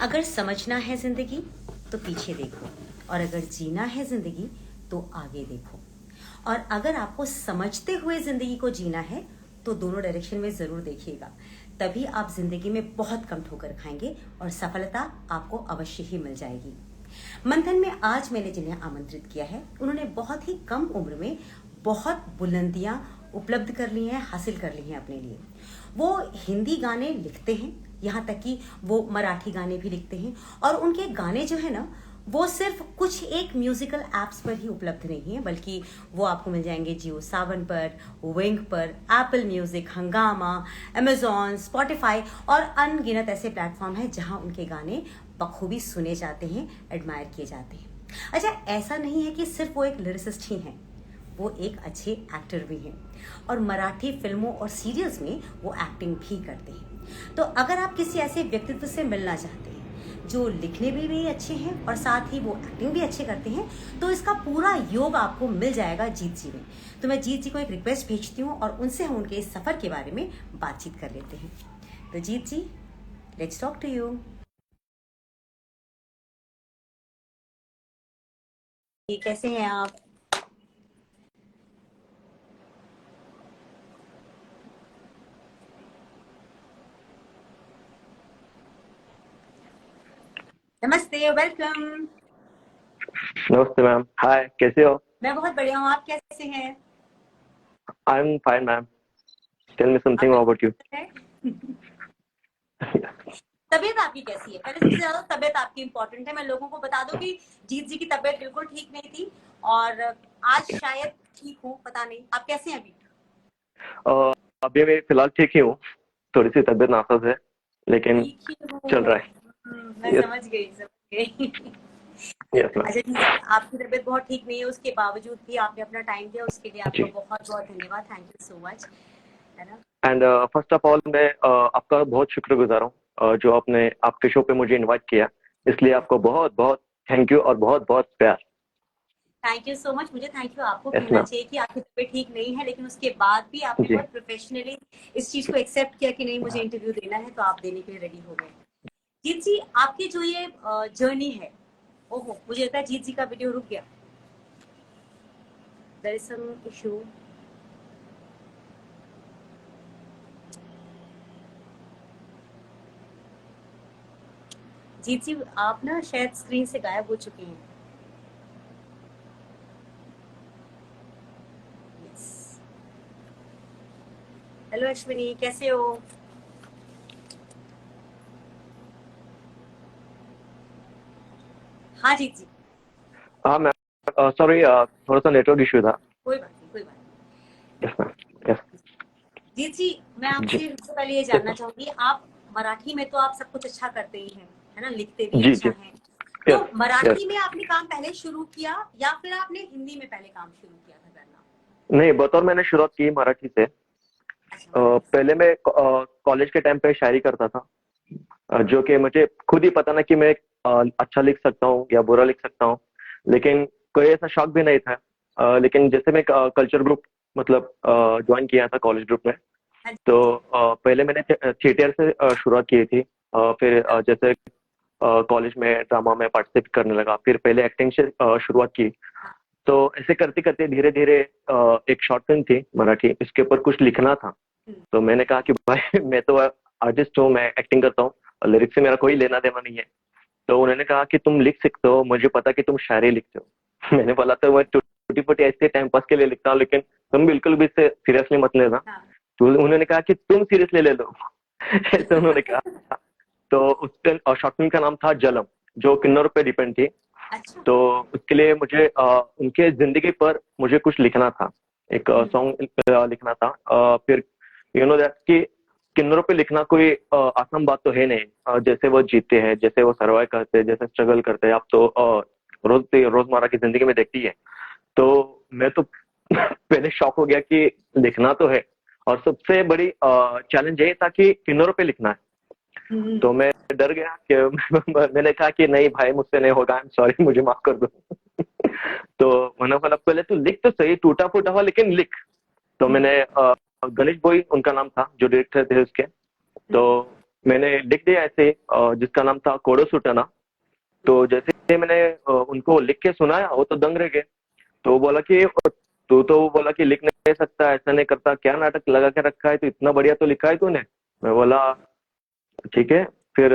अगर समझना है जिंदगी तो पीछे देखो, और अगर जीना है जिंदगी तो आगे देखो। और अगर आपको समझते हुए जिंदगी को जीना है तो दोनों डायरेक्शन में जरूर देखिएगा, तभी आप जिंदगी में बहुत कम ठोकर खाएंगे और सफलता आपको अवश्य ही मिल जाएगी। मंथन में आज मैंने जिन्हें आमंत्रित किया है, उन्होंने बहुत ही कम उम्र में बहुत बुलंदियां उपलब्ध कर ली हैं, हासिल कर ली हैं अपने लिए। वो हिंदी गाने लिखते हैं, यहाँ तक कि वो मराठी गाने भी लिखते हैं, और उनके गाने जो है ना, वो सिर्फ कुछ एक म्यूजिकल एप्स पर ही उपलब्ध नहीं है, बल्कि वो आपको मिल जाएंगे जियो सावन पर, विंग पर, एप्पल म्यूजिक, हंगामा, अमेजॉन, स्पॉटिफाई और अनगिनत ऐसे प्लेटफॉर्म हैं जहां उनके गाने बखूबी सुने जाते हैं, एडमायर किए जाते हैं। अच्छा, ऐसा नहीं है कि सिर्फ वो एक लिरिसिस्ट ही हैं, वो एक अच्छे एक्टर भी हैं और मराठी फिल्मों और सीरियल्स में वो एक्टिंग भी करते हैं। तो अगर आप किसी ऐसे व्यक्तित्व से मिलना चाहते हैं जो लिखने में भी अच्छे हैं और साथ ही वो एक्टिंग भी अच्छे करते हैं, तो इसका पूरा योग आपको मिल जाएगा जीत जी में। तो मैं जीत जी को एक रिक्वेस्ट भेजती हूँ और उनसे हम उनके इस सफर के बारे में बातचीत कर लेते हैं। तो जीत जी, लेट्स टॉक टू यू। कैसे हैं आप? नमस्ते, वेलकम। नमस्ते मैम, हाय, कैसे हो? मैं बहुत बढ़िया हूँ, आप कैसे हैं? I am fine ma'am. Tell me something about you. तबीयत आपकी कैसी है? पहले सबसे ज्यादा तबीयत आपकी इम्पोर्टेंट है। मैं लोगों को बता दूं कि जीत जी की तबीयत बिल्कुल ठीक नहीं थी और आज शायद ठीक हूँ, पता नहीं। आप कैसे हैं अभी? अभी मैं फिलहाल ठीक ही हूँ, थोड़ी सी तबीयत नासाज है लेकिन ठीक ही चल हूँ। रहा है। मैं यस, समझ गई। Yes ma'am. अच्छा, ठीक है, आपकी तबीयत बहुत ठीक नहीं है, उसके बावजूद भी आपने अपना टाइम दिया, उसके लिए आपका जी। बहुत बहुत धन्यवाद। थैंक यू सो मच, है ना। एंड फर्स्ट ऑफ ऑल मैं आपका बहुत शुक्रगुजार हूँ, जो आपने आपके शो पे मुझे इनवाइट किया, इसलिए आपको बहुत बहुत थैंक यू और बहुत बहुत प्यार। Thank you so much. मुझे थैंक यू आपको यस कहना मैम। चाहिए कि आपकी तबीयत ठीक नहीं है, लेकिन उसके बाद भी आपने जी बहुत प्रोफेशनली इस चीज को एक्सेप्ट किया कि नहीं, मुझे इंटरव्यू देना है, तो आप देने के लिए रेडी हो गए। जीत जी, आपकी जो ये जर्नी है, ओहो, मुझे लगता है जीत जी का वीडियो रुक गया। There is some issue. Jeet ji, आप ना शायद स्क्रीन से गायब हो चुके हैं। हेलो अश्विनी, कैसे हो? हाँ जीत जी। हाँ मैम, सॉरी, थोड़ा सा नेटवर्क इशू था। कोई बात नहीं, कोई बात यस मैम, यस। नहीं। जीत जी, मैं जी आपसे सबसे पहले ये जानना चाहूंगी, आप मराठी में तो आप सब कुछ अच्छा करते ही हैं, है ना, लिखते भी जी। अच्छा जी। है। तो यस, यस। मराठी में आपने काम पहले शुरू किया या फिर आपने हिंदी में पहले काम शुरू किया था करना? नहीं, बतौर मैंने शुरुआत की मराठी से। अच्छा, मराठी से। पहले मैं कॉलेज के टाइम पे शायरी करता था, जो कि मुझे खुद ही पता ना कि मैं अच्छा लिख सकता हूँ या बुरा लिख सकता हूँ, लेकिन कोई ऐसा शौक भी नहीं था। लेकिन जैसे मैं कल्चर ग्रुप मतलब ज्वाइन किया था कॉलेज ग्रुप में, हाँ तो जी। पहले मैंने थिएटर से शुरुआत की थी। फिर हाँ, जैसे कॉलेज में ड्रामा में पार्टिसिपेट करने लगा, फिर पहले एक्टिंग से शुरुआत की। हाँ, तो ऐसे करते करते धीरे धीरे एक शॉर्ट फिल्म थी मराठी, इसके ऊपर कुछ लिखना था। हम्म, तो मैंने कहा कि भाई मैं तो आर्टिस्ट हूँ, मैं एक्टिंग करता हूँ और लिरिक्स से मेरा कोई लेना देना नहीं है। तो उन्होंने कहा कि तुम लिख सकते हो, मुझे पता कि तुम शायरी लिखते हो। मैंने बोला तो मैं छोटी मोटी ऐसे टाइम पास के लिए लिखता हूँ, लेकिन तुम बिल्कुल भी इसे सीरियसली मत लेना। हाँ। तो उन्होंने कहा कि तुम सीरियसली ले लो। ऐसे उन्होंने कहा। तो उस शॉर्ट फिल्म का नाम था जलम, जो किन्नौर पे डिपेंड थी। अच्छा। तो उसके लिए मुझे उनके जिंदगी पर मुझे कुछ लिखना था, एक हम्म, सॉन्ग लिखना था। फिर यू नो दैट कि किन्नरों पे लिखना कोई आसान बात तो है नहीं। जैसे वो जीते हैं, जैसे वो सर्वाइव करते हैं, जैसे स्ट्रगल करते हैं, आप तो रोजमर्रा की जिंदगी में देखती है। तो मैं तो पहले शॉक हो गया कि लिखना तो है, और सबसे बड़ी चैलेंज यही था कि किन्नरों पे लिखना है। हम्म, तो मैं डर गया कि मैंने कहा कि नहीं भाई, मुझसे नहीं होगा, आई एम सॉरी, मुझे माफ कर दो। तो उन्होंने बोला पहले तू लिख तो सही, टूटा फूटा हुआ लेकिन लिख। तो हम्म, मैंने गणेश बोई उनका नाम था, जो डायरेक्टर थे उसके। तो हम्म, मैंने लिख दिया ऐसे, जिसका नाम था कोडो सुटाना। तो जैसे मैंने उनको लिख के सुनाया, वो तो दंग रह गए। तो वो बोला कि वो बोला कि लिख नहीं सकता, ऐसा नहीं करता, क्या नाटक लगा के रखा है, तो इतना बढ़िया तो लिखा है तूने। मैं बोला ठीक है। फिर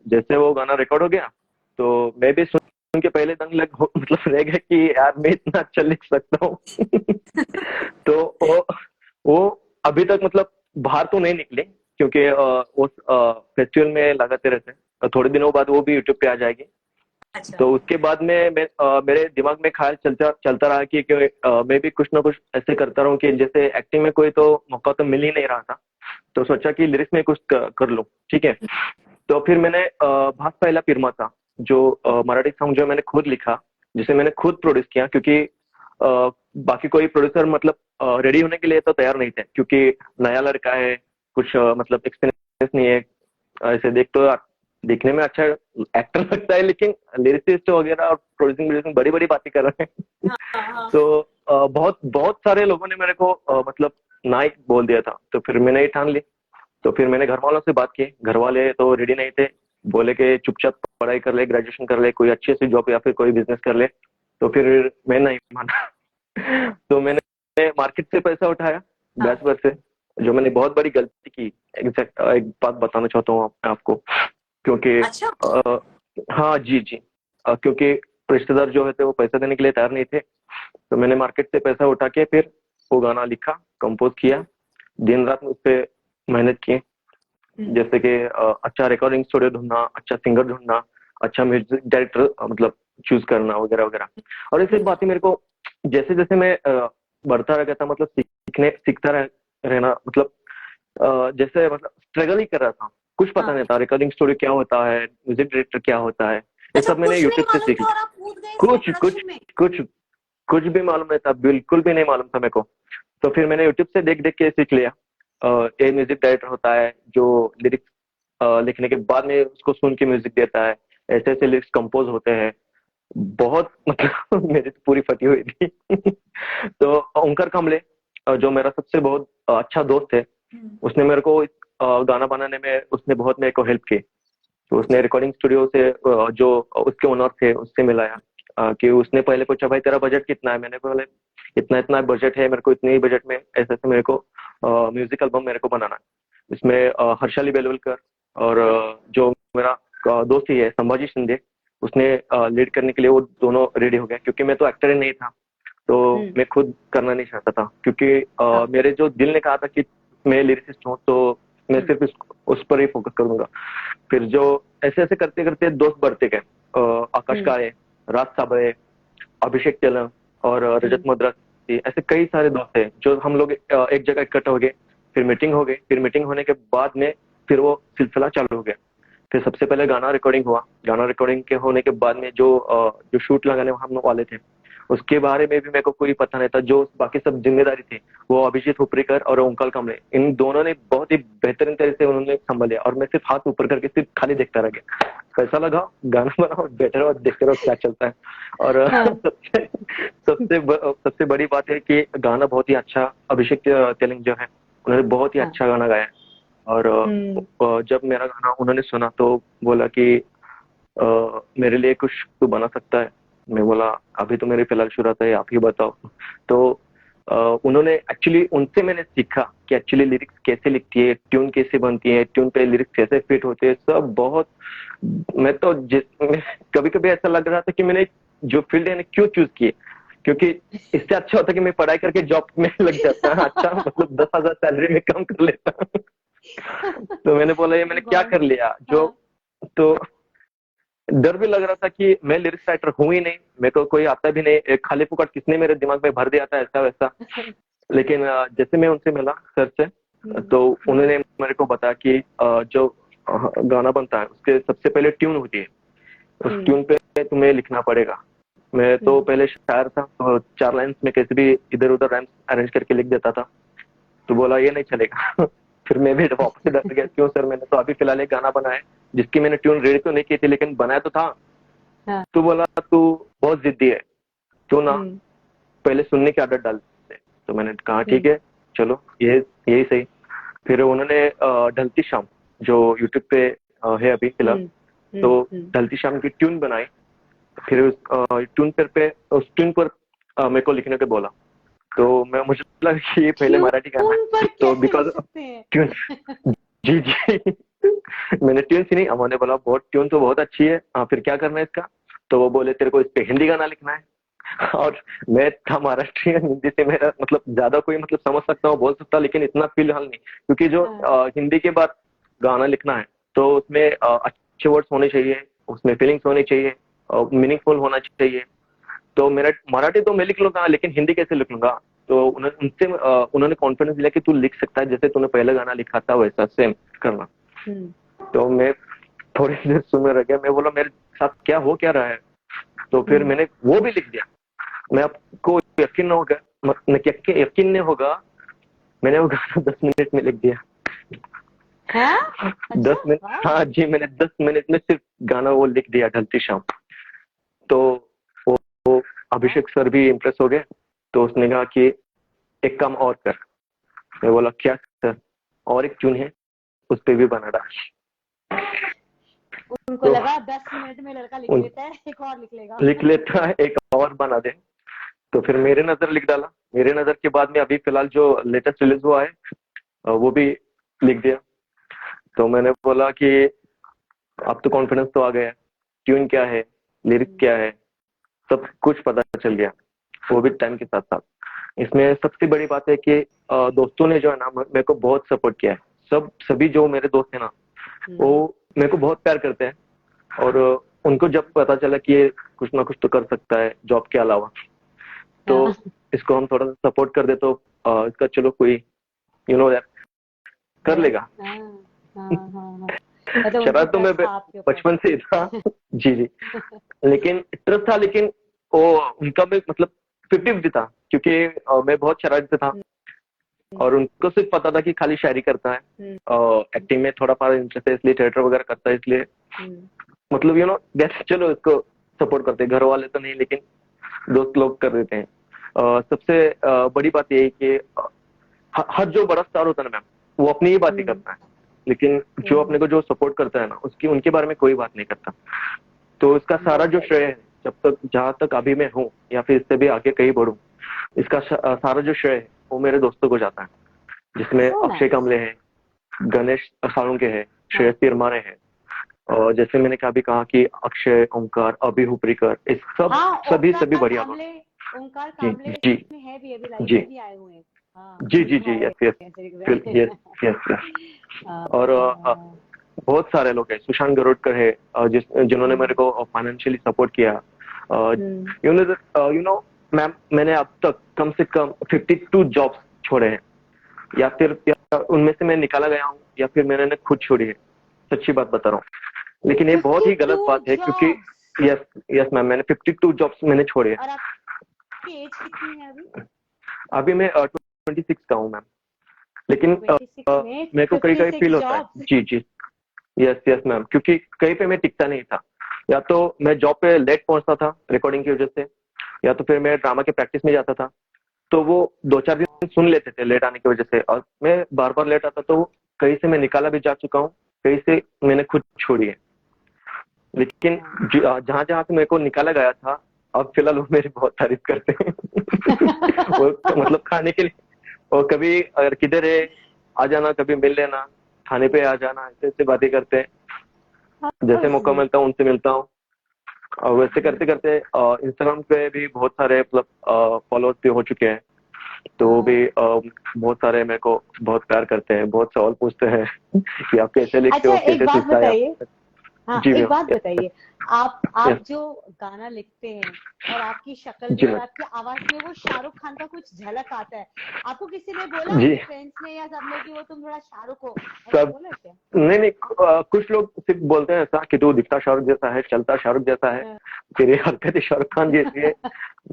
जैसे वो गाना रिकॉर्ड हो गया, तो मैं भी सुन के पहले दंग लग मतलब रह गया कि यार मैं इतना अच्छा लिख सकता हूँ। तो वो अभी तक मतलब बाहर तो नहीं निकले, क्योंकि उस फेस्टिवल में लगाते रहते हैं, और थोड़े दिनों बाद वो भी यूट्यूब पे आ जाएगी। अच्छा। तो उसके बाद में मेरे दिमाग में ख्याल चलता चलता रहा कि मैं भी कुछ ना कुछ ऐसे करता रहूं, कि जैसे एक्टिंग में कोई तो मौका तो मिल ही नहीं रहा था, तो सोचा कि लिरिक्स में कुछ कर लूं। ठीक है। तो फिर मैंने भास पहला फिरमा था, जो मराठी सॉन्ग जो मैंने खुद लिखा, जिसे मैंने खुद प्रोड्यूस किया, क्योंकि बाकी कोई प्रोड्यूसर मतलब रेडी होने के लिए तो तैयार नहीं थे, क्योंकि नया लड़का है, कुछ मतलब एक्सपीरियंस नहीं है। ऐसे देखने में अच्छा एक्टर लगता है, लेकिन लिरिसिस्ट वगैरह और प्रोड्यूसिंग बड़ी बड़ी बातें कर रहे हैं। हाँ हाँ। तो बहुत बहुत सारे लोगों ने मेरे को मतलब ना ही बोल दिया था, तो फिर मैंने ये ठान ली। तो फिर मैंने घर वालों से बात की, घर वाले तो रेडी नहीं थे, बोले कि चुपचाप पढ़ाई कर ले, ग्रेजुएशन कर ले, कोई अच्छी सी जॉब या फिर कोई बिजनेस कर ले। तो फिर मैं नहीं माना। तो मैंने मार्केट से पैसा उठाया हाँ। ब्याज पर से, जो मैंने बहुत बड़ी गलती की। एग्जैक्ट एक बात बताना चाहता हूँ आपको, क्योंकि अच्छा। हाँ जी जी, क्योंकि रिश्तेदार जो थे वो पैसा देने के लिए तैयार नहीं थे। तो मैंने मार्केट से पैसा उठा के फिर वो गाना लिखा, कंपोज किया, दिन रात उस पर मेहनत की। जैसे कि अच्छा रिकॉर्डिंग स्टूडियो ढूंढना, अच्छा सिंगर ढूंढना, अच्छा म्यूजिक डायरेक्टर मतलब चूज करना, वगैरह वगैरह। और ऐसी बातें मेरे को जैसे जैसे मैं बढ़ता रह गया था, मतलब सीखता रहना, मतलब जैसे मतलब स्ट्रगल ही कर रहा था, कुछ पता हाँ। नहीं था रिकॉर्डिंग स्टूडियो क्या होता है, म्यूजिक डायरेक्टर क्या होता है। ये अच्छा, सब मैंने कुछ नहीं यूट्यूब से मालूम सीख था और लिया। आप कूद गए इसमें कुछ कुछ प्रोडक्शन में? कुछ कुछ भी मालूम नहीं था, बिल्कुल भी नहीं मालूम था मेरे को। तो फिर मैंने यूट्यूब से देख देख के सीख लिया। ये म्यूजिक डायरेक्टर होता है जो लिरिक्स लिखने के बाद में उसको सुन के म्यूजिक देता है, ऐसे ऐसे लिरिक्स कंपोज होते हैं। बहुत मतलब मेरी तो पूरी फटी हुई थी। तो ओंकार कामले, जो मेरा सबसे बहुत अच्छा दोस्त है, उसने मेरे को गाना बनाने में उसने बहुत मेरे को हेल्प की। तो उसने रिकॉर्डिंग स्टूडियो से जो उसके ओनर थे उससे मिलाया, कि उसने पहले पूछा भाई तेरा बजट कितना है, मैंने बोले इतना इतना बजट है मेरे को, इतने ही बजट में ऐसे ऐसे मेरे को म्यूजिक एल्बम मेरे को बनाना है। इसमें हर्षाली बेलवलकर और जो मेरा दोस्त ही है संभाजी शिंदे, उसने लीड करने के लिए वो दोनों रेडी हो गए, क्योंकि मैं तो एक्टर ही नहीं था। तो मैं खुद करना नहीं चाहता था, क्योंकि हाँ। मेरे जो दिल ने कहा था कि मैं लिरिसिस्ट हूँ, तो मैं सिर्फ उस पर ही फोकस करूंगा। फिर जो ऐसे ऐसे करते करते दोस्त बढ़ते गए, आकाश काळे, राज साबळे, अभिषेक तेलंग और रजत मद्रासी, ऐसे कई सारे दोस्त हैं जो हम लोग एक जगह इकट्ठा हो गए। फिर मीटिंग हो गई, फिर मीटिंग होने के बाद में फिर वो सिलसिला चालू हो गया। फिर सबसे पहले गाना रिकॉर्डिंग हुआ, गाना रिकॉर्डिंग के होने के बाद में जो शूट लगाने हम लोग वाले थे, उसके बारे में भी मेरे को कोई पता नहीं था। जो बाकी सब जिम्मेदारी थी वो अभिजीत हुपरीकर और ओंकार कामले, इन दोनों ने बहुत ही बेहतरीन तरह से उन्होंने संभालिया, और मैं सिर्फ हाथ ऊपर करके सिर्फ खाली देखता रह गया, कैसा लगा गाना बनाओ, बैठे रहो देखते रहो क्या चलता है। और हाँ। सबसे बड़ी बात है कि गाना बहुत ही अच्छा, अभिषेक तेलंग जो है उन्होंने बहुत ही हाँ। अच्छा गाना गाया है। और जब मेरा गाना उन्होंने सुना तो बोला कि मेरे लिए कुछ तू बना सकता है। मैं बोला अभी तो मेरी फिलहाल शुरुआत है, आप ही बताओ। तो उन्होंने एक्चुअली उनसे मैंने सीखा कि एक्चुअली लिरिक्स कैसे लिखती है, ट्यून कैसे बनती है, ट्यून पे लिरिक्स कैसे फिट होते हैं, सब बहुत। मैं तो कभी कभी ऐसा लग रहा था कि मैंने जो फील्ड है क्यों चूज की, क्योंकि इससे अच्छा होता कि मैं पढ़ाई करके जॉब में लग जाता। अच्छा मतलब 10,000 सैलरी में कम कर लेता। तो मैंने बोला ये मैंने क्या बहुत। कर लिया जो। हाँ। तो डर भी लग रहा था कि मैं लिरिक्स राइटर हूं ही नहीं, मेरे को कोई आता भी नहीं, एक खाली फुकट किसने मेरे दिमाग में भर दिया था ऐसा वैसा। लेकिन जैसे मैं उनसे मिला सर से, तो उन्होंने मेरे को बताया कि जो गाना बनता है उसके सबसे पहले ट्यून होती है, उस ट्यून पे तुम्हें लिखना पड़ेगा। मैं तो पहले शायर था, तो 4 लाइन्स में कैसे भी इधर उधर राइम्स अरेंज करके लिख देता था। तो बोला ये नहीं चलेगा। फिर मैं भी वापस से डर गया, क्यों सर मैंने तो अभी फिलहाल एक गाना बनाया है, जिसकी मैंने ट्यून रेडी तो नहीं की थी लेकिन बनाया तो था। हाँ। तो बोला तू बहुत जिद्दी है, तू ना पहले सुनने की आदत डाल दे। तो मैंने कहा ठीक है चलो ये यही सही। फिर उन्होंने ढलती शाम जो यूट्यूब पे है अभी फिलहाल, तो ढलती शाम की ट्यून बनाई। फिर उस उस ट्यून पर मेरे को लिखने को बोला। तो मुझे लगा कि ये पहले मराठी गाना है, तो बिकॉज ट्यून जी जी मैंने ट्यून सुनी, उन्होंने बोला बहुत ट्यून तो बहुत अच्छी है, फिर क्या करना है इसका? तो वो बोले तेरे को इस पे हिंदी गाना लिखना है। और मैं था महाराष्ट्रियन, हिंदी से मेरा मतलब ज्यादा कोई मतलब समझ सकता हूँ, बोल सकता, लेकिन इतना फिलहाल नहीं, क्योंकि जो हिंदी के बाद गाना लिखना है तो उसमें अच्छे वर्ड्स होने चाहिए, उसमें फीलिंग्स होनी चाहिए, मीनिंगफुल होना चाहिए। तो मेरा मराठी तो मैं लिख लूंगा, लेकिन हिंदी कैसे लिख लूंगा? तो उन्होंने कॉन्फिडेंस दिया कि तू लिख सकता है, जैसे तूने पहले गाना लिखा था वैसा सेम करना। तो मैं थोड़ी देर सुनने रह गया, मैं बोला मेरे साथ क्या हो क्या रहा है? तो फिर मैंने वो भी लिख दिया। मैं आपको यकीन न होगा, यकीन नहीं होगा, मैंने वो गाना 10 मिनट में लिख दिया। हाँ? 10 मिनट, हाँ जी, मैंने 10 मिनट में सिर्फ गाना वो लिख दिया, ढलती शाम। तो वो अभिषेक सर भी इम्प्रेस हो गए, तो उसने कहा कि एक काम और कर। मैं बोला क्या सर? और एक ट्यून है, उस पे भी बना डाल। उनको तो लगा 10 मिनट में लड़का लिख लेता है, एक और लिख लेता है, एक और बना दे। तो फिर मेरे नजर लिख डाला। मेरे नजर के बाद में अभी फिलहाल जो लेटेस्ट रिलीज हुआ है वो भी लिख दिया। तो मैंने बोला कि अब तो कॉन्फिडेंस तो आ गया, ट्यून क्या है, लिरिक्स क्या है, सब कुछ पता चल गया, वो भी टाइम के साथ साथ। इसमें सबसे बड़ी बात है कि दोस्तों ने जो है ना मेरे को बहुत सपोर्ट किया है। सभी जो मेरे दोस्त हैं ना, वो मेरे को बहुत प्यार करते हैं। और उनको जब पता चला कि ये कुछ ना कुछ तो कर सकता है जॉब के अलावा, तो इसको हम थोड़ा सा सपोर्ट कर दे तो इसका चलो कोई कर लेगा। शरारत तो मैं बचपन से ही था जी जी, लेकिन ट्रस्ट था, लेकिन वो उनका भी मतलब 50-50 था, क्योंकि मैं बहुत शरारती था और उनको सिर्फ पता था कि खाली शायरी करता है, एक्टिंग में थोड़ा सा इंटरेस्ट है, इसलिए थिएटर वगैरह करता है, इसलिए मतलब वैसे चलो इसको सपोर्ट करते हैं। घर वाले तो नहीं, लेकिन दोस्त लोग कर देते हैं। सबसे बड़ी बात यही कि हर जो बड़ा स्टार होता है ना मैम, वो अपनी ही बातें करता है, लेकिन जो अपने को जो सपोर्ट करता है ना, उनके बारे में कोई बात नहीं करता। तो इसका सारा जो श्रेय है, जब तक जहां तक अभी मैं हूँ या फिर इससे भी आगे कहीं बढ़ूं, इसका सारा जो श्रेय है वो मेरे दोस्तों को जाता है, जिसमें अक्षय कामले है, गणेश साळुंके है, श्रेयस तिरमारे है, और जैसे मैंने कभी कहा कि अक्षय, ओंकार, अभी हुपरीकर, इस सब सभी बढ़िया लोग। ओंकार कामले जी है भी अभी लाइव में भी आए हुए हैं। जी जी जी, यस यस। और बहुत सारे लोग हैं, सुशांत गरोडकर है, जिन्होंने मेरे को फाइनेंशियली सपोर्ट किया। मैम, मैंने अब तक कम से कम 52 जॉब्स छोड़े हैं, या फिर उनमें से मैं निकाला गया हूँ, या फिर मैंने खुद छोड़ी है, सच्ची बात बता रहा हूँ। लेकिन ये बहुत ही गलत बात है, क्योंकि यस मैम, मैंने 52 जॉब्स मैंने छोड़े हैं। एज कितनी है अभी? अभी मैं 26 का हूँ मैम, लेकिन मेरे को कहीं फील होता है। जी जी, यस मैम, क्योंकि कहीं पे मैं टिकता नहीं था। या तो मैं जॉब पे लेट पहुंचता था रिकॉर्डिंग की वजह से, या तो फिर मैं ड्रामा के प्रैक्टिस में जाता था, तो वो 2-4 दिन सुन लेते थे लेट आने की वजह से, और मैं बार बार लेट आता, तो कहीं से मैं निकाला भी जा चुका हूँ, कहीं से मैंने खुद छोड़ी है। लेकिन जहां जहां से मेरे को निकाला गया था, अब फिलहाल वो मेरी बहुत तारीफ करते हैं वो मतलब खाने के लिए, और कभी अगर किधर है आ जाना, कभी मिल लेना, खाने पे आ जाना, ऐसे बातें करते हैं। जैसे मौका मिलता हूँ उनसे मिलता हूँ, और वैसे करते करते इंस्टाग्राम पे भी बहुत सारे मतलब फॉलोअर्स भी हो चुके हैं, तो वो भी बहुत सारे मेरे को बहुत प्यार करते हैं, बहुत सवाल पूछते हैं कि आप कैसे लिखते हो, कैसे सीखता है। हाँ, एक बात बताइए, आप जो गाना लिखते हैं और आपकी शक्ल में और आपकी आवाज में वो शाहरुख खान का कुछ झलक आता है, आपको किसी ने बोला, फ्रेंड्स ने या सबने, कि वो तुम थोड़ा शाहरुख हो, सब बोला क्या? नहीं, कुछ लोग सिर्फ बोलते हैं ऐसा कि तू दिखता शाहरुख जैसा है, चलता शाहरुख जैसा है, तेरी हरकतें शाहरुख खान जैसी है।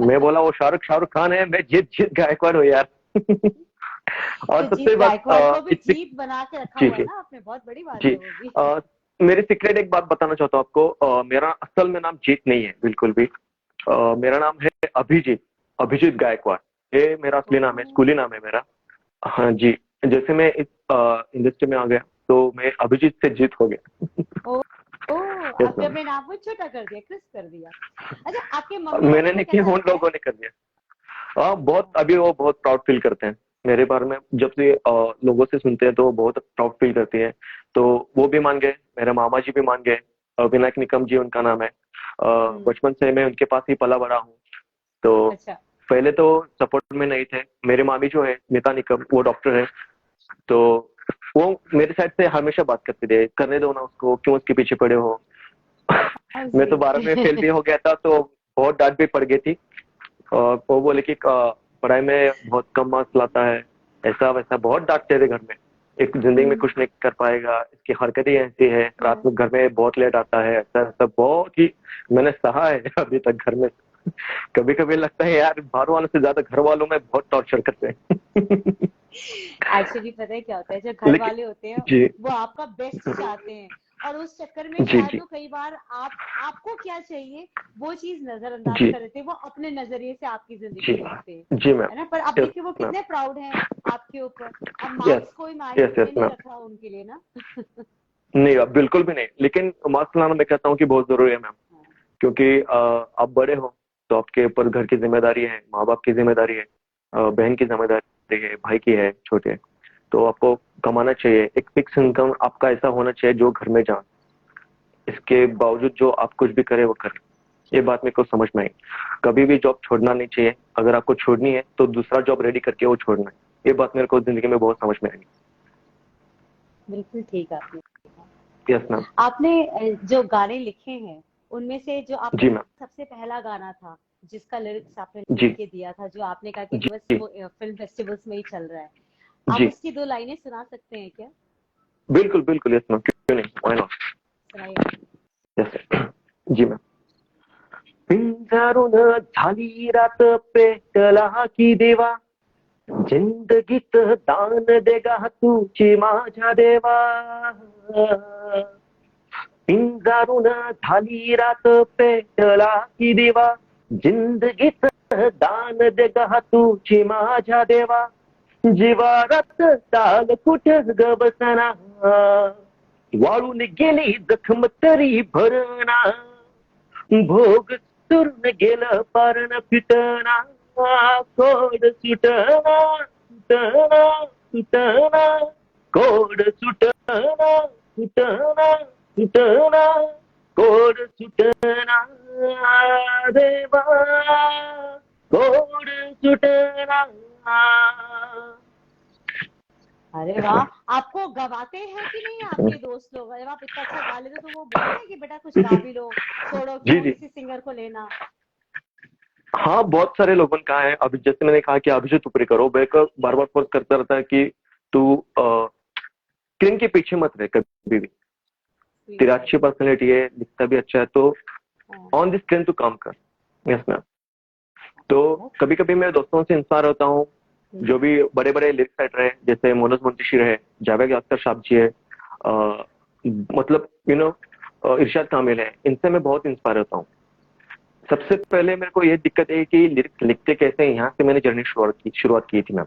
मैं बोला वो शाहरुख खान है, मैं जीत गायकवाड़ हूँ यार। और सबसे जीत बना के रखा हुआ है ना आपने, बहुत बड़ी बात है वो भी। मेरी सीक्रेट एक बात बताना चाहता हूँ आपको, मेरा असल में नाम जीत नहीं है बिल्कुल भी। मेरा नाम है अभिजीत गायकवाड़, ये मेरा असली नाम है, स्कूली नाम है मेरा। हाँ जी, जैसे मैं इस इंडस्ट्री में आ गया, तो मैं अभिजीत से जीत हो गया। ओ Yes, आपने ma'am. अपने नाम को छोटा कर दिया, क्रिस्प कर दिया। अच्छा, आपके मम्मी मैंने पापा को नहीं किया, कैसा उन लगता है? लोगों ने कर दिया। बहुत, अभी वो बहुत प्राउड फील करते हैं मेरे बारे में। जब से लोगों से सुनते हैं तो वो बहुत प्राउड फील करती है। तो वो भी मान गए, मेरे मामा जी भी मान गए। विनायक निकम जी उनका नाम है। बचपन से मैं उनके पास ही पला बड़ा हूँ। तो अच्छा, पहले तो सपोर्ट में नहीं थे। मेरे मामी जो है नीता निकम, वो डॉक्टर है। तो वो मेरे साइड से हमेशा बात करते थे, करने दो ना उसको, क्यों उसके पीछे पड़े हो। हाँ मैं जी। तो 12वीं में फेल भी हो गया था, तो बहुत डांट भी पड़ गई थी। और वो बोले कि पढ़ाई में बहुत कम मार्क्स लाता है, ऐसा वैसा बहुत डांटते थे घर में। एक जिंदगी में कुछ नहीं कर पाएगा, इसकी हरकतें ऐसी है, रात में घर में बहुत लेट आता है, ऐसा ऐसा बहुत ही मैंने सहा है अभी तक घर में। कभी कभी लगता है यार, बाहर वालों से ज्यादा घर वालों में बहुत टॉर्चर करते हैं। एक्चुअली पता है क्या होता है, जो घर लेकिन वाले होते हैं जी वो आपका बेस्ट चाहते हैं, और उस चक्कर में जी शायद जी वो कई बार आपको क्या चाहिए वो चीज नजरअंदाज जी कर देते हैं, वो अपने नजरिए से आपकी जिंदगी जी देखते हैं, जी मैम। है ना। पर अब यस देखिए वो मैम। कितने प्राउड हैं आपके ऊपर। अब यस मार्क्स कोई यस यस मायने नहीं मैम। रख रहा उनके लिए ना। नहीं, अब बिल्कुल भी नहीं, लेकिन मार्क्स लाना मैं कहता हूँ कि बहुत जरूरी है मैम। हाँ, क्योंकि आप बड़े हो तो आपके ऊपर घर की जिम्मेदारी है, माँ बाप की जिम्मेदारी है, बहन की जिम्मेदारी है, भाई की है, छोटे। तो आपको कमाना चाहिए, एक फिक्स इनकम आपका ऐसा होना चाहिए जो घर में जाए। इसके बावजूद जो आप कुछ भी करे वो करे, ये बात मेरे को समझ में आई। कभी भी जॉब छोड़ना नहीं चाहिए। अगर आपको छोड़नी है तो दूसरा जॉब रेडी करके वो छोड़ना है। ये बात मेरे को जिंदगी में बहुत समझ में आई। बिल्कुल ठीक आपने कहा। Yes ma'am. आपने जो गाने लिखे हैं उनमें से जो जी आपका मैम। सबसे पहला गाना था जिसका लिरिक्स आपने जी लिख के दिया था, जो आपने कहा कि बस जी वो फिल्म फेस्टिवल्स में ही चल रहा है, आप जी उसकी 2 लाइनें सुना सकते हैं क्या? बिल्कुल बिल्कुल। यस मैम, क्यों नहीं, व्हाई नॉट। सुनाइए। यस जी मैम। पिंजारून झाली रात, पेटला की देवा, जिंदगीत दान देगा तुझी माझ्या देवा। पिंजारून झाली रात, पेटला की देवा, जिंदगीत दान देगा तुझी माझ्या देवा। जिवारात ताल कुठ ग बसना, वाळून गेली जखम तरी भरणा, भोग सुरून गेलं पारण फिटना, कोड सुटना सुटना सुटना, कोड सुटना सुटना सुटना, कोड सुटना देवा, कोड सुटना। अरे वाह, आपको गवाते हैं कि नहीं आपके दोस्त लोग? जब आप इतना अच्छा गा लेते हो तो वो बोलते हैं कि बेटा कुछ गा भी लो, छोड़ो जी क्यों जी। किसी सिंगर को लेना। हाँ, बहुत सारे लोगों ने कहा है। अभी जैसे मैंने कहा कि अभिजीत ऊपरी करो, बेकर बार बार फोर्स करता रहता है कि तू स्क्रीन के पीछे मत रहे कभी भी। तेरा अच्छी पर्सनैलिटी है, दिखता भी अच्छा है, तो ऑन द स्क्रीन तू काम कर। Yes ma'am. तो कभी कभी मैं दोस्तों से इंस्पायर होता हूँ, जो भी बड़े बड़े लिरिक्स राइटर है, जैसे मोनस मुंतशिर है, जावेद अख्तर साहब जी है, मतलब इरशाद कामिल है, इनसे मैं बहुत इंस्पायर होता हूँ। सबसे पहले मेरे को ये दिक्कत है कि लिरिक्स लिखते कैसे हैं, यहाँ से मैंने जर्नी शुरुआत की थी मैम।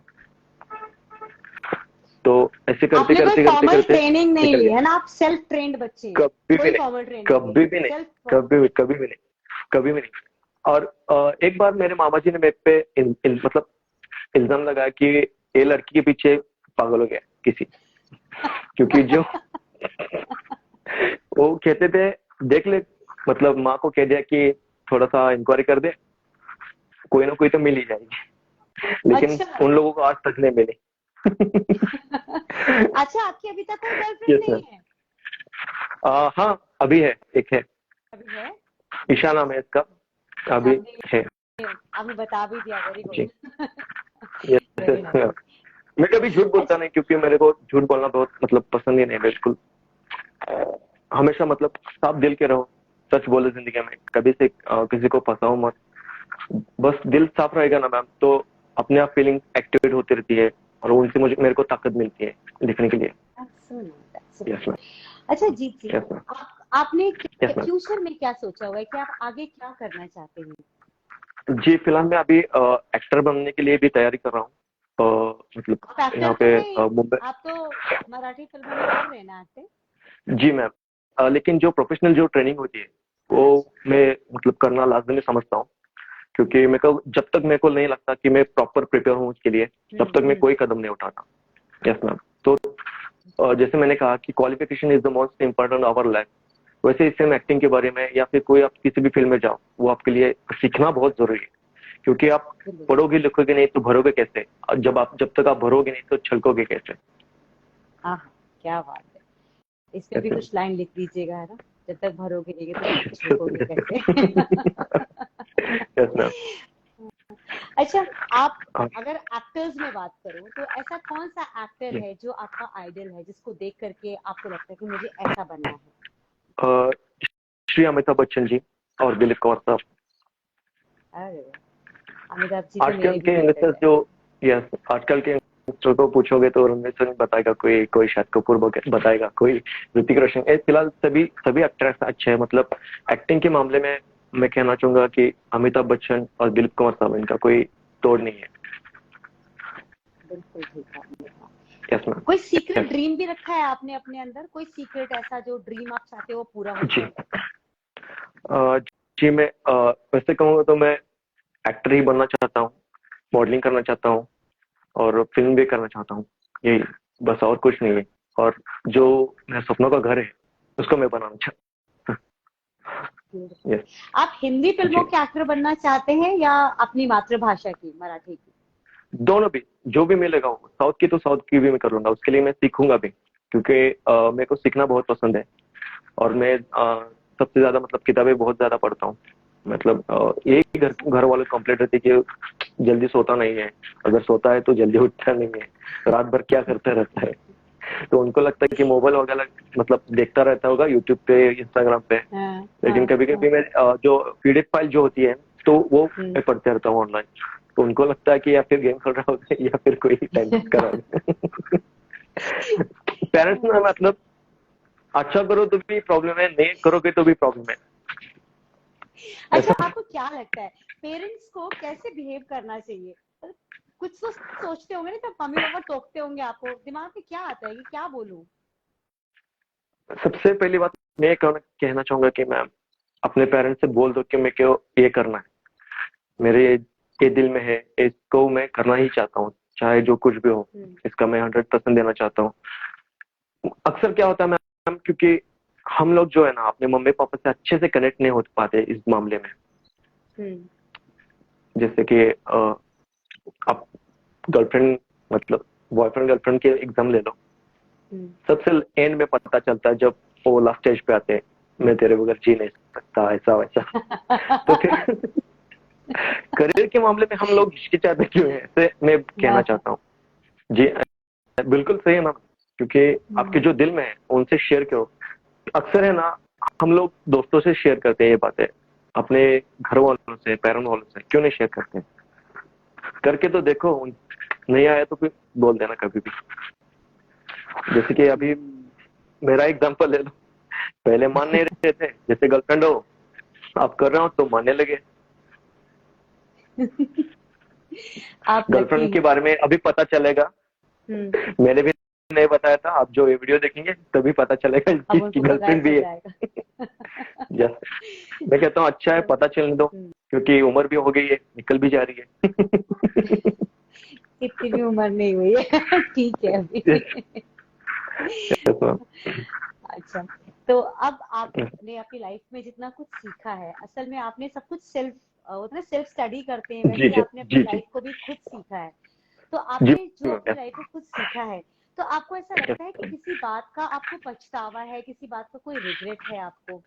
तो ऐसे करते आपने कोई करते करते फॉर्मल करते ट्रेनिंग नहीं निकल ली गया। है ना, आप सेल्फ ट्रेंड बच्चे हैं। कभी भी कोई नहीं, फॉर्मल ट्रेनिंग कभी भी नहीं, कभी भी नहीं, कभी भी नहीं। और एक बार मेरे मामा जी ने मेरे पे मतलब इल्जाम लगाया कि ये लड़की के पीछे पागल हो गया किसी, क्योंकि जो वो कहते थे देख ले, मतलब माँ को कह दिया कि थोड़ा सा इंक्वायरी कर दे, कोई ना कोई तो मिल ही जाएगी। लेकिन अच्छा। उन लोगों को आज तक नहीं मिली। अच्छा, आपकी अभी तक कोई गर्लफ्रेंड यस नहीं मैम। है? हाँ, अभी है, एक है, अभी है? ईशा नाम है इसका, अभी है। आपने बता भी दिया, वेरी जी। गुड। Yes very nice. मैं कभी झूठ बोलता नहीं, क्योंकि मेरे को झूठ बोलना बहुत मतलब पसंद ही नहीं बिल्कुल। हमेशा मतलब साफ दिल के रहो, सच बोलो जिंदगी में, कभी से किसी को फंसाओ मत। बस दिल साफ रहेगा ना मैम, तो अपने आप फीलिंग एक्टिवेट होती रहती है, और उनसे मेरे को ताकत मिलती है लिखने के लिए। Yes ma'am. अच्छा जीत जी, यस मैम। आपने यस मैम। फ्यूचर में क्या सोचा हुआ है कि आप आगे क्या करना चाहते हैं? जी, फिलहाल मैं अभी एक्टर बनने के लिए भी तैयारी कर रहा हूँ। मतलब आप एक्टर यहाँ तो पे हैं ही, मुंबई। आप तो मराठी फिल्मों में कर रहे हैं ना एक्टिंग। जी मैम, लेकिन जो प्रोफेशनल जो ट्रेनिंग होती है वो मैं मतलब करना लाजमी समझता हूँ, क्योंकि मेरे को जब तक मेरे को नहीं लगता कि मैं प्रॉपर प्रिपेयर हूँ उसके लिए, तब तक मैं कोई कदम नहीं उठाता। Yes ma'am. तो जैसे मैंने कहा कि qualification is the most important our life, वैसे ही सेम एक्टिंग के बारे में या फिर कोई आप किसी भी फील्ड में जाओ, वो आपके लिए सीखना बहुत जरूरी है। क्योंकि आप पढ़ोगे लिखोगे नहीं तो भरोगे कैसे, और जब तक आप भरोगे नहीं तो छलकोगे कैसे। हाँ, क्या बात है, इस पे भी कुछ लाइन लिख दीजिएगा, है ना, जब तक भरोगे नहीं तो छलकोगे कैसे। Yes ma'am. अच्छा, आप अगर एक्टर्स में बात करो तो ऐसा कौन सा एक्टर है जो आपका आइडल है, जिसको देख करके आपको लगता है कि मुझे ऐसा बनना है? श्री अमिताभ बच्चन जी और दिलीप कुमार साहब। अरे अमिताभ जी तो आजकल मेरे भी के फेवरेट यंगस्टर्स है। जो, यस, आजकल के यंगस्टर को पूछोगे तो रणवीर सिंह बताएगा, कोई कोई शाहिद कपूर बताएगा, कोई ऋतिक रोशन। फिलहाल सभी सभी एक्टर्स अच्छे हैं। मतलब एक्टिंग के मामले में मैं कहना चाहूंगा कि अमिताभ बच्चन और दिलीप कुमार साहब, इनका कोई तोड़ नहीं है। बिल्कुल ठीक आपने कहा। Yes ma'am. कोई सीक्रेट ड्रीम भी रखा है आपने अपने अंदर, कोई सीक्रेट ऐसा जो ड्रीम आप चाहते हो पूरा हो जी। जाए? जी मैं वैसे कहूँगा तो मैं एक्टर ही बनना चाहता हूँ, मॉडलिंग करना चाहता हूँ और फिल्म भी करना चाहता हूँ, यही बस, और कुछ नहीं है। और जो मेरे सपनों का घर है उसको मैं बनाना चाहता हूँ। यस आप हिंदी फिल्मों जी। के एक्टर बनना चाहते हैं या अपनी मातृभाषा की, मराठी की? दोनों भी, जो भी मिलेगा वो, साउथ की तो साउथ की भी मैं कर लूंगा, उसके लिए मैं सीखूंगा भी, क्योंकि मेरे को सीखना बहुत पसंद है। और मैं सबसे ज्यादा मतलब किताबें बहुत ज्यादा पढ़ता हूँ। मतलब एक ही घर वाले कंप्लेंट रहती है कि जल्दी सोता नहीं है, अगर सोता है तो जल्दी उठता नहीं है, रात भर क्या करता रहता है। तो उनको लगता है कि मोबाइल वगैरह मतलब देखता रहता होगा यूट्यूब पे, इंस्टाग्राम पे। लेकिन कभी कभी मैं जो पीडीएफ फाइल जो होती है तो वो मैं पढ़ते रहता हूँ ऑनलाइन। तो उनको लगता है कि या फिर गेम खेल रहा होगा या फिर कोई टाइम पास कर रहा होगा। पेरेंट्स ना, मतलब अच्छा करो तो भी प्रॉब्लम है, नहीं करोगे तो भी प्रॉब्लम है। अच्छा, आपको क्या लगता है पेरेंट्स को कैसे बिहेव करना चाहिए? कुछ तो सोचते होंगे ना, जब मम्मी पापा टोकते होंगे आपको, दिमाग में क्या आता है कि क्या बोलूं? सबसे पहली बात मैं कहना चाहूंगा कि मैं अपने पेरेंट्स से बोल दो कि मैं क्यों ये करना है, मेरे ये दिल में है, इसको मैं करना ही चाहता हूँ, चाहे जो कुछ भी हो, इसका मैं 100% देना चाहता हूँ। अक्सर क्या होता है मैम, क्योंकि हम लोग जो है ना अपने मम्मी पापा से अच्छे से कनेक्ट नहीं हो पाते इस मामले में। जैसे कि आप गर्लफ्रेंड मतलब बॉयफ्रेंड गर्लफ्रेंड के एग्जाम ले लो, सबसे एंड में पता चलता है जब वो लास्ट स्टेज पे आते हैं, मैं तेरे बगैर जी नहीं सकता, ऐसा वैसा। तो फिर करियर के मामले में हम लोग हिचकिचाते क्यों हैं, ऐसे मैं कहना चाहता हूँ। जी बिल्कुल सही है मैम, क्योंकि आपके जो दिल में है उनसे शेयर करो। अक्सर है ना, हम लोग दोस्तों से शेयर करते हैं ये बातें, अपने घर वालों से, पेरेंट्स वालों से क्यों नहीं शेयर करते? करके तो देखो, नहीं आया तो फिर बोल देना कभी भी। जैसे कि अभी मेरा एग्जांपल ले लो, पहले मान नहीं रहे थे, जैसे गर्लफ्रेंड हो आप कर रहा हूँ तो मानने लगे। आप गर्लफ्रेंड के बारे में अभी पता चलेगा, मैंने भी नहीं बताया था, आप जो ये वीडियो देखेंगे तभी पता चलेगा इसकी गर्लफ्रेंड भी है। यस, मैं कहता हूँ अच्छा है पता चलने दो, क्योंकि उम्र भी हो गई है, निकल भी जा रही है। इतनी भी उम्र नहीं हुई है। ठीक है अभी। अच्छा, तो अब आपने अपनी लाइफ में जितना कुछ सीखा है, असल में आपने सब कुछ सेल्फ स्टडी करते हैं, वैसे ही आपने अपनी लाइफ को भी खुद सीखा है। तो आपने जो अपनी लाइफ में खुद सीखा है, तो आपको ऐसा लगता है कि किसी बात का आपको पछतावा है, किसी बात का कोई रिग्रेट है आपको?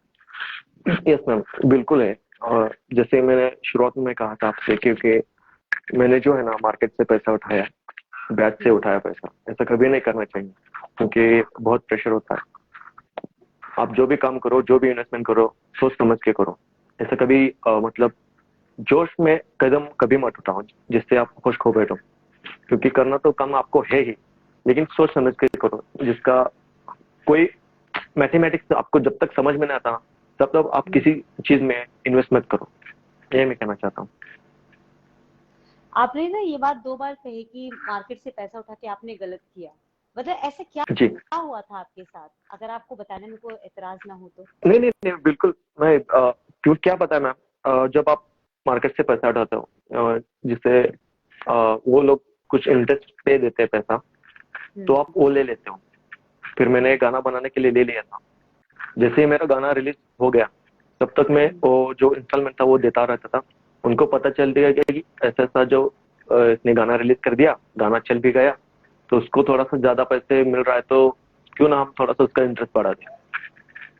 यस मैम, बिल्कुल है। और जैसे मैंने शुरुआत में कहा था आपसे, क्योंकि मैंने जो है ना मार्केट से पैसा उठाया, ब्याज से उठाया पैसा, ऐसा कभी नहीं करना चाहिए, क्योंकि बहुत प्रेशर होता है। आप जो भी काम करो, जो भी इन्वेस्टमेंट करो, सोच समझ के करो। ऐसा कभी मतलब जोश में कदम कभी मत उठाओ जिससे आप खुश खो बैठो, क्योंकि करना तो काम आपको है ही, लेकिन सोच समझ के करो। जिसका कोई मैथमेटिक्स आपको जब तक समझ में नहीं आता तब तक आप किसी चीज में इन्वेस्ट मत करो, ये मैं कहना चाहता हूँ। आपने ना ये बात 2 बार कही कि मार्केट से पैसा उठा के आपने गलत किया, मतलब ऐसा क्या जी क्या हुआ था आपके साथ, अगर आपको बताने में कोई एतराज ना हो तो। नहीं नहीं नहीं बिल्कुल। मैं क्यों क्या पता है मैम, जब आप मार्केट से पैसा उठाते हो, जिससे वो लोग कुछ इंटरेस्ट पे देते हैं पैसा, तो आप वो ले लेते हो। फिर मैंने गाना बनाने के लिए ले लिया था। जैसे ही मेरा गाना रिलीज हो गया, तब तक मैं वो जो इंस्टॉलमेंट था वो देता रहता था। उनको पता चल गया कि ऐसा ऐसा जो इसने गाना रिलीज कर दिया, गाना चल भी गया, तो उसको थोड़ा सा ज्यादा पैसे मिल रहा है, तो क्यों ना हम थोड़ा सा उसका इंटरेस्ट बढ़ा दें।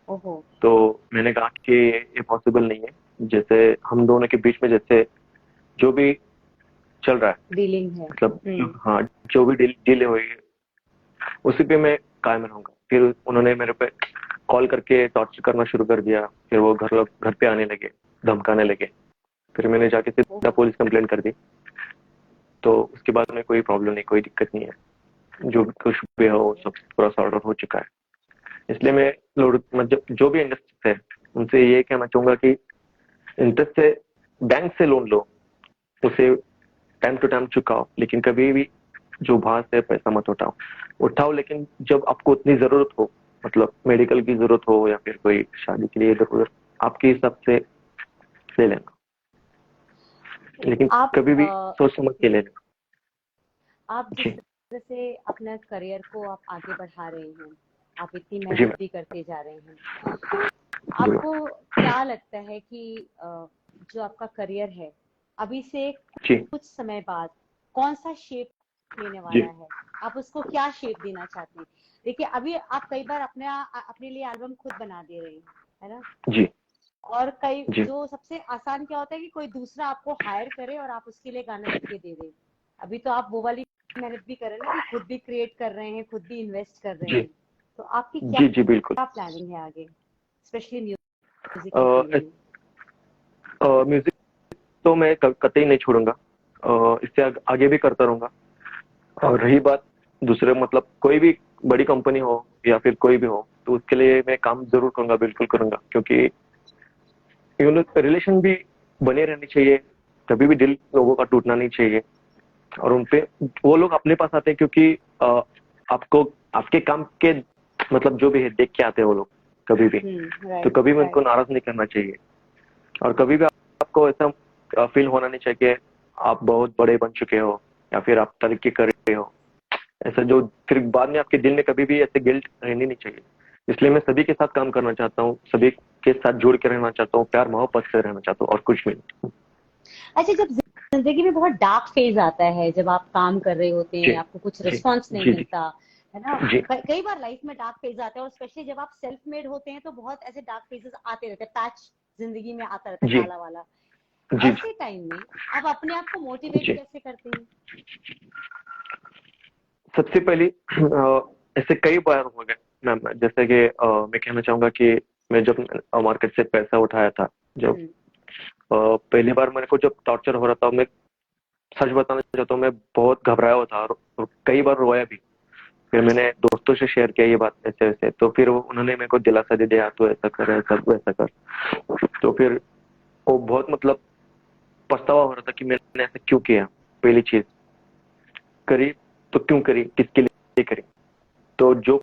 ओहो। तो मैंने कहा कि ये पॉसिबल नहीं है। जैसे हम दोनों के बीच में जैसे जो भी चल रहा है, डीलिंग है। मतलब हाँ, जो भी डील हुई है उसी पे मैं कायम रहूंगा। फिर उन्होंने मेरे पे कॉल करके टॉर्चर करना शुरू कर दिया। फिर वो घर पे आने लगे, धमकाने लगे। फिर मैंने जाके सीधा पुलिस कंप्लेंट कर दी। तो उसके बाद में कोई प्रॉब्लम नहीं, कोई दिक्कत नहीं है। जो भी कुछ भी हो सब पूरा सॉर्ट आउट हो चुका है। इसलिए मैं मतलब जो भी इंडस्ट्री है उनसे ये कहना चाहूंगा कि इंटरेस्ट से बैंक से लोन लो, उसे टाइम टू टाइम चुकाओ, लेकिन कभी भी जो बाहर से पैसा मत उठाओ। लेकिन जब आपको उतनी जरूरत हो, मतलब मेडिकल की जरूरत हो या फिर कोई शादी के लिए इधर उधर, आपके हिसाब से ले लेना, लेकिन आप कभी भी सोच समझ के ले लेना। आप जिस जी तरह से अपना करियर को आप आगे बढ़ा रहे हैं, आप इतनी जी मेहनत मैम। भी करते जा रहे हैं, जी मैम। आपको क्या लगता है कि जो आपका करियर है अभी से जी कुछ समय बाद कौन सा शेप लेने जी वाला है, आप उसको क्या शेप देना चाहते हैं। देखिए अभी आप कई बार अपने लिए एल्बम खुद बना दे रहे हैं, है ना, जी और कई जी जो सबसे आसान क्या होता है कि कोई दूसरा आपको हायर करे और आप उसके लिए गाना लिख के दे दें। अभी तो आप वो वाली मेहनत भी कर रहे हैं ना कि खुद भी क्रिएट कर रहे हैं, खुद भी इन्वेस्ट कर रहे जी हैं, तो आपकी क्या जी जी बिल्कुल। क्या प्लानिंग है आगे, स्पेशली म्यूजिक के फील्ड में। म्यूजिक तो मैं कतई नहीं छोड़ूंगा। इससे आगे भी करता रहूंगा। और रही बात दूसरे, मतलब कोई भी बड़ी कंपनी हो या फिर कोई भी हो, तो उसके लिए मैं काम जरूर करूंगा, बिल्कुल करूंगा। क्योंकि रिलेशन भी बने रहनी चाहिए, कभी भी दिल लोगों का टूटना नहीं चाहिए। और उनपे वो लोग अपने पास आते हैं क्योंकि आपको आपके काम के मतलब जो भी है देख के आते हैं वो लोग कभी भी। तो कभी भी उनको नाराज नहीं करना चाहिए। और कभी भी आपको ऐसा फील होना नहीं चाहिए कि आप बहुत बड़े बन चुके हो या फिर आप तरक्की कर रहे हो। ऐसा जो फिर बाद में आपके दिल में कभी भी ऐसे गिल्ट रहनी नहीं चाहिए। इसलिए मैं सभी के साथ काम करना चाहता हूँ, सभी के साथ जुड़ के रहना चाहता हूँ, प्यार मोहब्बत से रहना चाहता हूँ, और कुछ भी नहीं। अच्छा, जब जिंदगी में बहुत डार्क फेज आता है, जब आप काम कर रहे होते जी हैं, आपको कुछ जी रिस्पांस नहीं जी मिलता, है ना, जी कई बार लाइफ में डार्क फेज आता है, और स्पेशली जब आप सेल्फ मेड होते हैं तो बहुत ऐसे डार्क फेजेस आते रहते हैं, पैच जिंदगी में आता रहता है जी काला वाला। जी ऐसे टाइम में आप अपने आप को मोटिवेट जी। कैसे करते हैं। सबसे पहली ऐसे कई बार हो गए मैम। जैसे कि मैं कहना चाहूंगा कि मैं जब मार्केट से पैसा उठाया था, जब पहली बार मेरे को जब टॉर्चर हो रहा था, मैं सच बताना चाहता हूँ, मैं बहुत घबराया हुआ था और कई बार रोया भी। फिर मैंने दोस्तों से शेयर किया ये बात ऐसे वैसे, तो फिर उन्होंने मेरे को दिलासा दे दिया, तो ऐसा कर ऐसा वैसा कर। तो फिर वो बहुत मतलब पछतावा हो रहा था कि मैंने ऐसा क्यों किया। पहली चीज करी तो क्यों करी, किसके लिए करी। तो जो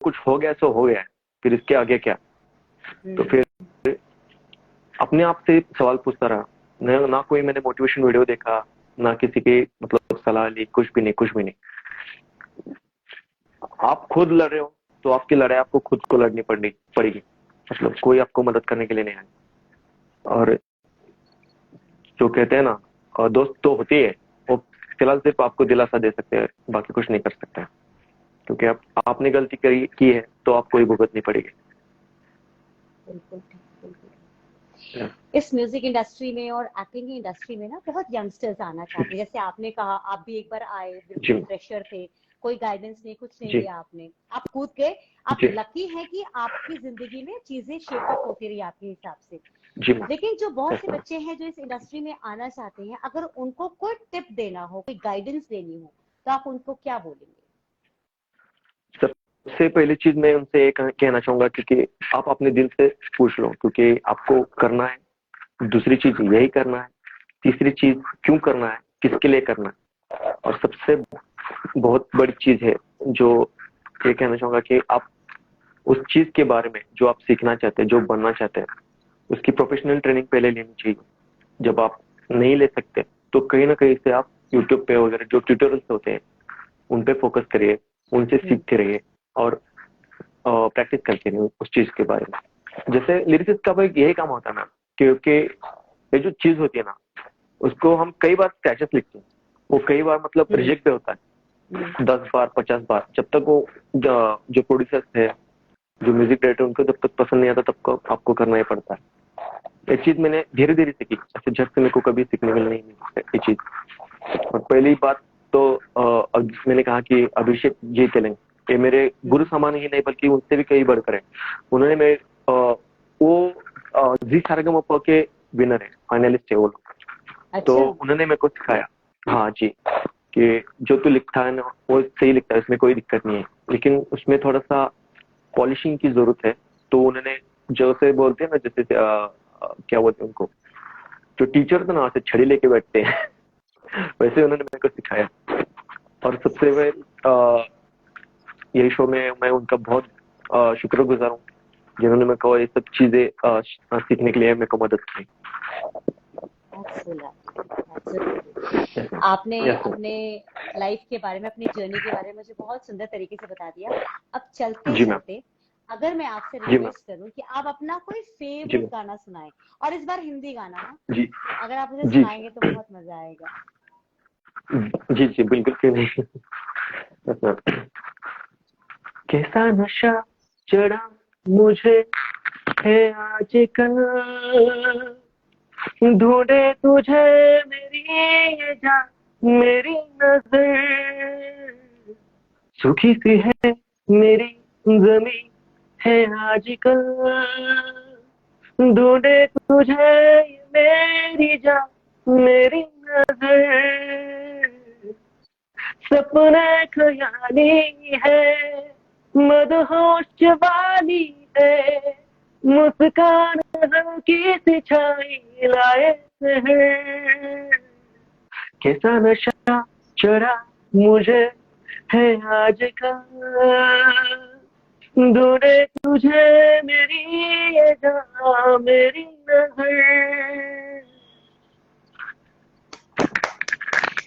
कुछ हो गया सो हो गया है, फिर इसके आगे क्या। तो फिर अपने आप से सवाल पूछता रहा। ना कोई मैंने मोटिवेशन वीडियो देखा, ना किसी की मतलब सलाह ली, कुछ भी नहीं, कुछ भी नहीं। आप खुद लड़ रहे हो तो आपकी लड़ाई आपको खुद को लड़नी पड़ेगी। मतलब कोई आपको मदद करने के लिए नहीं आए। और जो कहते हैं ना, दोस्त तो होती है, वो फिलहाल सिर्फ आपको दिलासा दे सकते हैं, बाकी कुछ नहीं कर सकते हैं। क्योंकि आपने गलती की है तो आपको ही भुगतनी पड़ेगी। बिल्कुल ठीक, बिल्कुल। इस म्यूजिक इंडस्ट्री में और एक्टिंग की इंडस्ट्री में ना बहुत यंगस्टर्स आना चाहते हैं, जैसे आपने कहा आप भी एक बार आए, बिल्कुल फ्रेशर थे, कोई गाइडेंस नहीं, कुछ नहीं लिया आपने, आप कूद गए। आप लकी हैं कि आपकी जिंदगी में चीजें शेप अप होती रही आपके हिसाब से। लेकिन जो बहुत से बच्चे हैं जो इस इंडस्ट्री में आना चाहते हैं, अगर उनको कोई टिप देना हो, कोई गाइडेंस देनी हो, तो आप उनको क्या बोलेंगे। सबसे पहली चीज मैं उनसे ये कहना चाहूंगा क्योंकि आप अपने दिल से पूछ लो, क्योंकि आपको करना है। दूसरी चीज यही करना है। तीसरी चीज क्यों करना है। किसके लिए करना है। और सबसे बहुत बड़ी चीज है जो ये कहना चाहूंगा कि आप उस चीज के बारे में जो आप सीखना चाहते हैं, जो बनना चाहते हैं, उसकी प्रोफेशनल ट्रेनिंग पहले लेनी चाहिए। जब आप नहीं ले सकते तो कहीं ना कहीं से आप यूट्यूब पे वगैरह जो ट्यूटोरियल्स होते हैं उन पे फोकस करिए, उनसे सीखते रहिए और प्रैक्टिस करते रहिए उस चीज के बारे में। जैसे लिरिसिस्ट का भाई यही काम होता है ना, क्योंकि ये जो चीज होती है ना उसको हम कई बार स्क्रैचेस लिखते हैं, वो कई बार मतलब रिजेक्ट पे होता है 10 बार 50 बार, जब तक वो जो प्रोड्यूसर्स है, जो म्यूजिक डायरेक्टर, उनको जब तक पसंद नहीं आता तब को आपको करना ही पड़ता है। ये चीज मैंने धीरे धीरे सीखी, ऐसे झट से मेरे को कभी सीखने को नहीं मिली ये चीज। और पहली बात तो मैंने कहा कि अभिषेक जी तेलंग ये मेरे गुरु समान ही नहीं बल्कि उनसे भी कई बढ़कर है। उन्होंने मेरे वो जी सारेगामापा के विनर है, फाइनलिस्ट है वो लोग। अच्छा। तो उन्होंने मेरे को सिखाया, हाँ जी, कि जो तू लिखता है ना वो सही लिखता है, इसमें कोई दिक्कत नहीं है, लेकिन उसमें थोड़ा सा पॉलिशिंग की जरूरत है। तो उन्होंने जो से बोलते हैं ना, जैसे क्या बोलते हैं उनको, जो टीचर तो ना वैसे छड़ी लेके बैठते हैं वैसे उन्होंने मेरे को सिखाया। और सबसे यही शो में मैं उनका बहुत शुक्रगुजार हूँ जिन्होंने मेरे को ये सब चीजें सीखने के लिए मेरे को मदद की। आपने अपने लाइफ के बारे में, अपनी जर्नी के बारे में मुझे बहुत सुंदर तरीके से बता दिया। अब चलते चलते अगर मैं आपसे रिक्वेस्ट करूं कि आप अपना कोई फेवरेट गाना सुनाएं, और इस बार हिंदी गाना है जी, अगर आप उसे सुनाएंगे तो बहुत मजा आएगा। जी जी बिल्कुल, क्यों नहीं। कैसा नशा चढ़ा मुझे है आजकल, ढूंढे तुझे मेरी ये जान मेरी नजर, सुखी सी है मेरी जमीन है आजकल, ढूंढे तुझे मेरी जान मेरी नजर, सपने ख्याली है मदहोश वाली है, मुस्कान हल्की सी छाई लाए है, कैसा नशा चढ़ा मुझे है आजकल, ढूंढे तुझे मेरी ये जान मेरी नजर।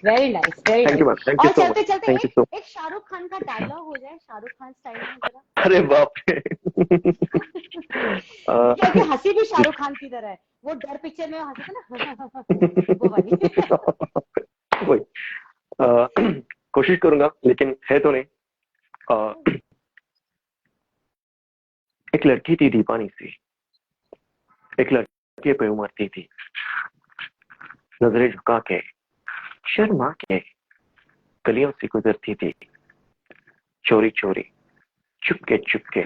Very nice, very nice. और चलते चलते एक शाहरुख खान का डायलॉग हो जाए, शाहरुख खान स्टाइल में जरा। अरे बाप रे क्योंकि हंसी भी शाहरुख खान की तरह है, वो डर पिक्चर में हंसे थे ना वो वाली। वही कोशिश करूंगा, लेकिन है तो नहीं। एक लड़की थी दीपानी सी, एक लड़की पे उमरती थी, नजरें झुका के शर्मा के गलियों से गुजरती थी, चोरी चोरी चुपके चुपके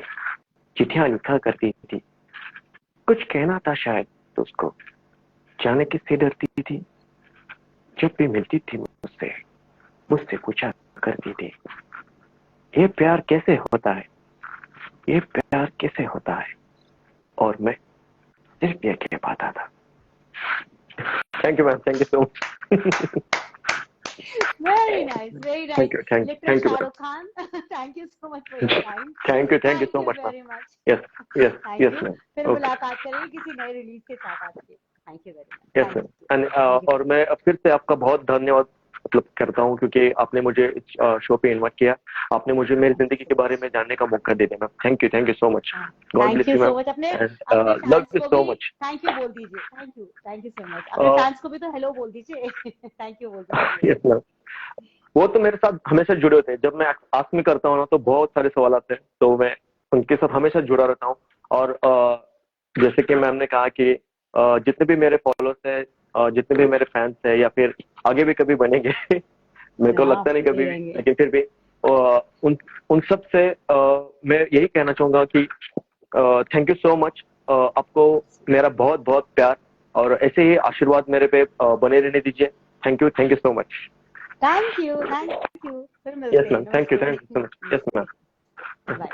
चिट्ठियां लिखा करती थी, कुछ कहना था शायद तो उसको, जाने किससे डरती थी, जब भी मिलती थी मुझसे पूछा करती थी, ये प्यार कैसे होता है, ये प्यार कैसे होता है, और मैं सिर्फ ये कह पाता था। Thank you ma'am, thank you so much. Very nice, very nice. Thank you, thank you, Shahrukh Khan, thank you so much for your time. Thank you so much. Very much. Yes, ma'am. फिर मुलाकात करेंगे किसी नए release के साथ आपके। Thank you very much. Yes, ma'am. और मैं फिर से आपका बहुत धन्यवाद मतलब करता हूँ, क्योंकि आपने मुझे इस शो पे इनवाइट किया, आपने मुझे मेरी जिंदगी के बारे में जानने का मौका दे दिया। Thank you so much. God bless you ma'am. Love you so much. Thank you बोल दीजिए। Thank you so much. अपने फैंस को भी तो हेलो बोल दीजिए। थैंक यू बोल दीजिए। यस मैम, वो तो मेरे साथ हमेशा जुड़े होते हैं। जब मैं आस्क में करता हूँ ना तो बहुत सारे सवाल आते हैं, तो मैं उनके साथ हमेशा जुड़ा रहता हूँ। और जैसे कि मैम ने कहा कि जितने भी मेरे फॉलोअर्स हैं, जितने भी मेरे फैंस हैं, या फिर आगे भी कभी बनेंगे मेरे को लगता नहीं कभी, लेकिन फिर भी उन सब से मैं यही कहना चाहूंगा कि थैंक यू सो मच। आपको मेरा बहुत बहुत प्यार और ऐसे ही आशीर्वाद मेरे पे बने रहने दीजिए। Thank you so much. Thank you. फिर मिलते हैं। Yes ma'am, thank you so much. Yes ma'am, bye.